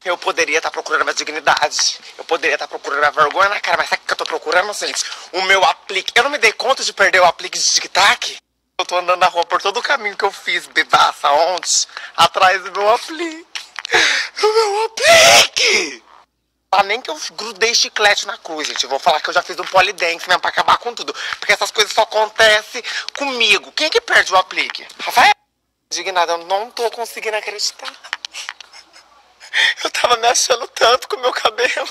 Eu poderia estar procurando minha dignidade. Eu poderia estar procurando a vergonha na cara. Mas sabe o que eu tô procurando, gente? O meu aplique. Eu não me dei conta de perder o aplique de tic-tac. Eu tô andando na rua por todo o caminho que eu fiz, bebaça, ontem, atrás do meu aplique. O meu aplique! Nem que eu grudei chiclete na cruz, gente. Eu vou falar que eu já fiz um polidense mesmo pra acabar com tudo. Porque essas coisas só acontecem comigo. Quem que perde o aplique? Rafael? Indignada, eu não tô conseguindo acreditar. Eu tava me achando tanto com o meu cabelo.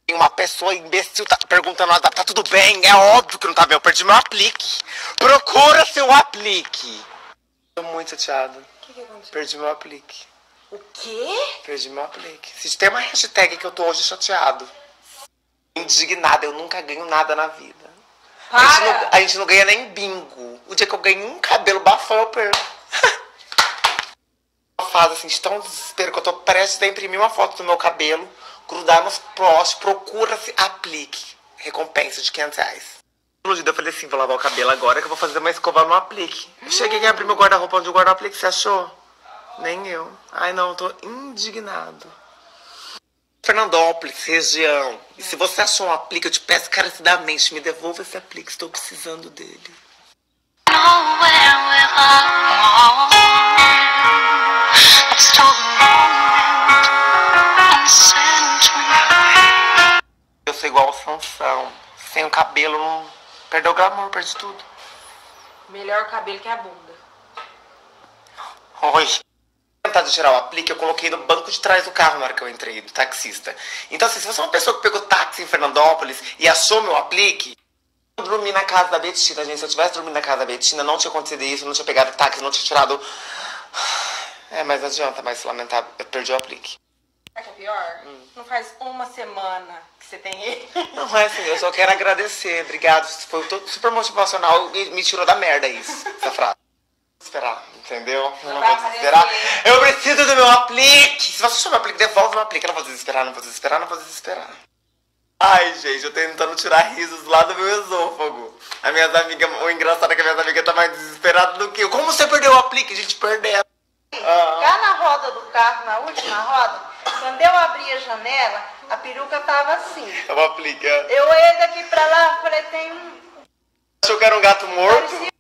E uma pessoa imbecil tá perguntando, tá tudo bem? É óbvio que não tá bem, eu perdi meu aplique. Procura seu aplique. Tô muito chateado. O que aconteceu? Perdi meu aplique. O quê? Perdi meu aplique. Se tem uma hashtag que eu tô hoje chateado. Indignada, eu nunca ganho nada na vida. A gente não ganha nem bingo. O dia que eu ganho um cabelo bafão, eu perco. Uma fase assim de tão desespero que eu tô prestes a imprimir uma foto do meu cabelo, grudar nos posts, procura-se aplique. Recompensa de R$500. No dia eu falei assim, vou lavar o cabelo agora que eu vou fazer uma escova no aplique. Eu cheguei a abrir meu guarda-roupa onde eu guardo o aplique, você achou? Nem eu. Ai não, eu tô indignado. Fernandópolis, região. E se você achou um aplique, eu te peço encarecidamente, me devolva esse aplique, estou precisando dele. Eu sou igual o Sansão. Sem o cabelo, não... Perdeu o glamour, perdi tudo. Melhor cabelo que a bunda. Oi. Tentar de tirar o aplique, eu coloquei no banco de trás do carro na hora que eu entrei, do taxista. Então, assim, se você é uma pessoa que pegou táxi em Fernandópolis e achou meu aplique, eu dormi na casa da Betina, gente. Se eu tivesse dormido na casa da Betina, não tinha acontecido isso, não tinha pegado táxi, não tinha tirado... mas não adianta mais se lamentar, eu perdi o aplique. Sabe o que é pior? Não faz uma semana que você tem ele. Não é assim, eu só quero agradecer, obrigado. Foi super motivacional e me tirou da merda isso, essa frase. Esperar, entendeu? Eu não vou desesperar. Eu preciso do meu aplique. Se você achar meu aplique, devolve meu aplique. Eu não vou desesperar, não vou desesperar, não vou desesperar. Ai, gente, eu tentando tirar risos lá do meu esôfago. As minhas amigas, o engraçado é que as minhas amigas estão mais desesperadas do que eu. Como você perdeu o aplique? A gente perdeu. Cá na roda do carro, na última roda, quando eu abri a janela, a peruca tava assim. É o aplique, é. Eu olhei daqui pra lá, falei, tem um... Achou que era um gato morto? Parecia